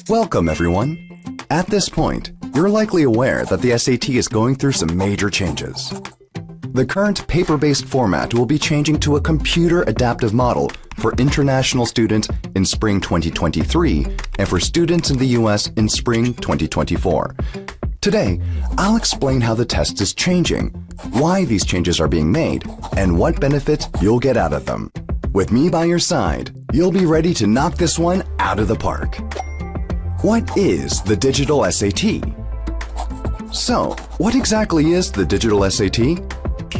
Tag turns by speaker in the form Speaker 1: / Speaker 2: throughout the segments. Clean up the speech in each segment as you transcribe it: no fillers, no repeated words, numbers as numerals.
Speaker 1: Welcome, everyone. At this point, you're likely aware that the SAT is going through some major changes. The current paper-based format will be changing to a computer adaptive model for international students in spring 2023 and for students in the US in spring 2024. Today, I'll explain how the test is changing, why these changes are being made, and what benefits you'll get out of them. With me by your side, you'll be ready to knock this one out of the park. What is the digital SAT? So, what exactly is the digital SAT?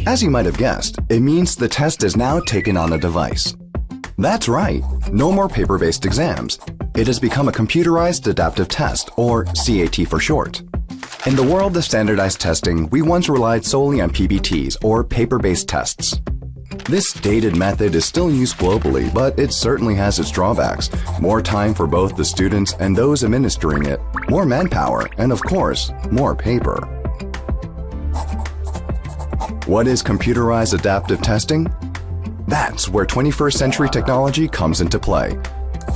Speaker 1: As you might have guessed, it means the test is now taken on a device. That's right, no more paper-based exams. It has become a computerized adaptive test, or CAT for short. In the world of standardized testing, we once relied solely on PBTs, or paper-based tests. This dated method is still used globally, but it certainly has its drawbacks. More time for both the students and those administering it, more manpower, and of course, more paper. What is computerized adaptive testing? That's where 21st century technology comes into play.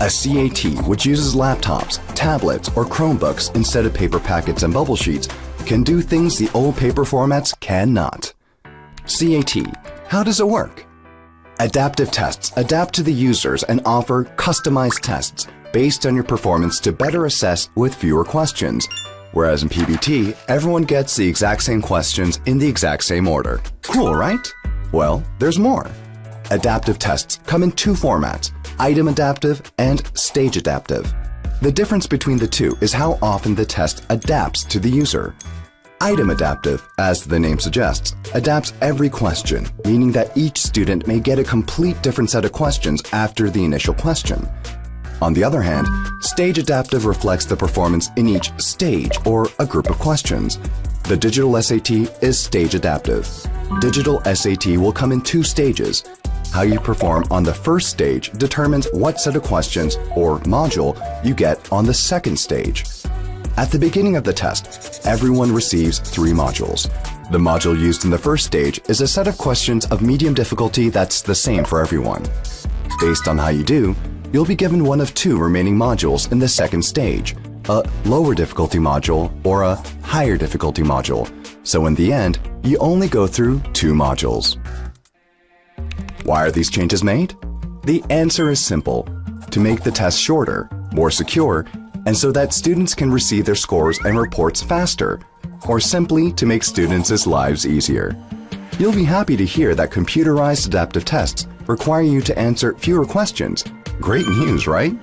Speaker 1: A CAT, which uses laptops, tablets, or Chromebooks instead of paper packets and bubble sheets, can do things the old paper formats cannot. CAT. How does it work? Adaptive tests adapt to the users and offer customized tests based on your performance to better assess with fewer questions. Whereas in PBT, everyone gets the exact same questions in the exact same order. Cool, right? Well, there's more. Adaptive tests come in two formats, item adaptive and stage adaptive. The difference between the two is how often the test adapts to the user. Item adaptive, as the name suggests, adapts every question, meaning that each student may get a complete different set of questions after the initial question. On the other hand, stage adaptive reflects the performance in each stage or a group of questions. The digital SAT is stage adaptive. Digital SAT will come in two stages. How you perform on the first stage determines what set of questions or module you get on the second stage. At the beginning of the test, everyone receives 3 modules. The module used in the first stage is a set of questions of medium difficulty that's the same for everyone. Based on how you do, you'll be given one of 2 remaining modules in the second stage, a lower difficulty module or a higher difficulty module. So in the end, you only go through 2 modules. Why are these changes made? The answer is simple: to make the test shorter, more secure, and so that students can receive their scores and reports faster, or simply to make students' lives easier. You'll be happy to hear that computerized adaptive tests require you to answer fewer questions. Great news, right?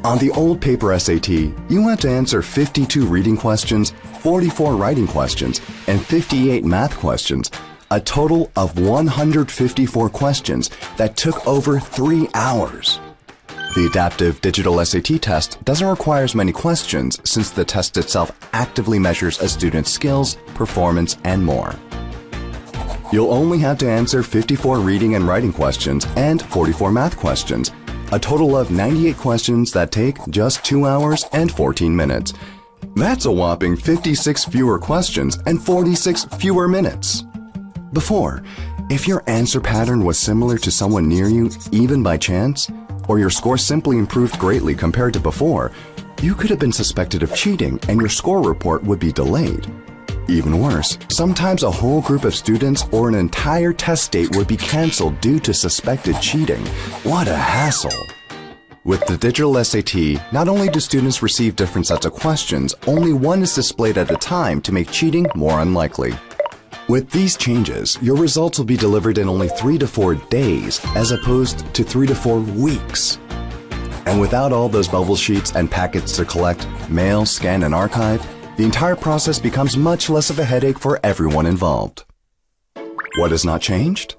Speaker 1: On the old paper SAT, you had to answer 52 reading questions, 44 writing questions, and 58 math questions, a total of 154 questions that took over 3 hours. The adaptive digital SAT test doesn't require as many questions since the test itself actively measures a student's skills, performance, and more. You'll only have to answer 54 reading and writing questions and 44 math questions, a total of 98 questions that take just 2 hours and 14 minutes. That's a whopping 56 fewer questions and 46 fewer minutes. Before, if your answer pattern was similar to someone near you, even by chance, or your score simply improved greatly compared to before, you could have been suspected of cheating and your score report would be delayed. Even worse, sometimes a whole group of students or an entire test date would be canceled due to suspected cheating. What a hassle! With the digital SAT, not only do students receive different sets of questions, only one is displayed at a time to make cheating more unlikely. With these changes, your results will be delivered in only 3 to 4 days as opposed to 3 to 4 weeks. And without all those bubble sheets and packets to collect, mail, scan, and archive, the entire process becomes much less of a headache for everyone involved. What has not changed?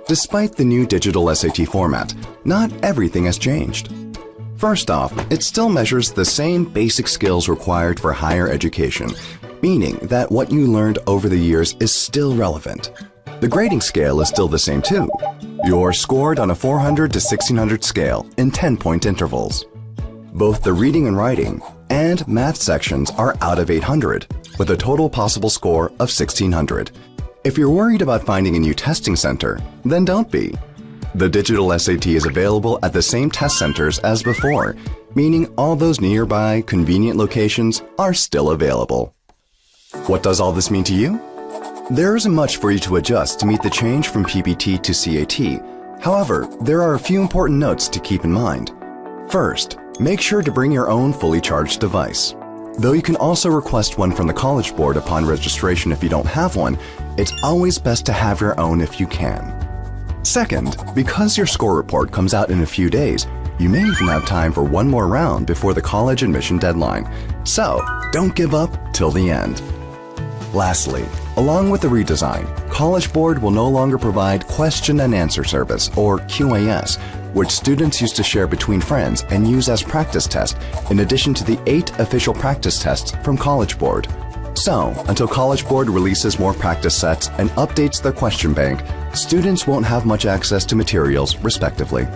Speaker 1: Despite the new digital SAT format, not everything has changed. First off, it still measures the same basic skills required for higher education, meaning that what you learned over the years is still relevant. The grading scale is still the same too. You're scored on a 400 to 1600 scale in 10-point intervals. Both the reading and writing and math sections are out of 800, with a total possible score of 1600. If you're worried about finding a new testing center, then don't be. The digital SAT is available at the same test centers as before, meaning all those nearby, convenient locations are still available. What does all this mean to you? There isn't much for you to adjust to meet the change from PPT to CAT. However, there are a few important notes to keep in mind. First, make sure to bring your own fully charged device. Though you can also request one from the College Board upon registration if you don't have one, it's always best to have your own if you can. Second, because your score report comes out in a few days, you may even have time for one more round before the college admission deadline. So, don't give up till the end. Lastly, along with the redesign, College Board will no longer provide question and answer service, or QAS, which students used to share between friends and use as practice tests, in addition to the 8 official practice tests from College Board. So, until College Board releases more practice sets and updates their question bank, students won't have much access to materials, respectively.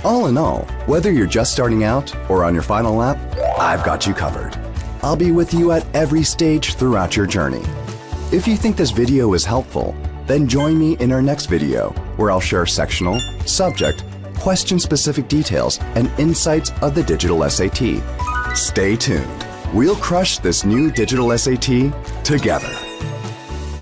Speaker 1: All in all, whether you're just starting out or on your final lap, I've got you covered. I'll be with you at every stage throughout your journey. If you think this video is helpful, then join me in our next video, where I'll share sectional, subject, question-specific details, and insights of the digital SAT. Stay tuned. We'll crush this new digital SAT together.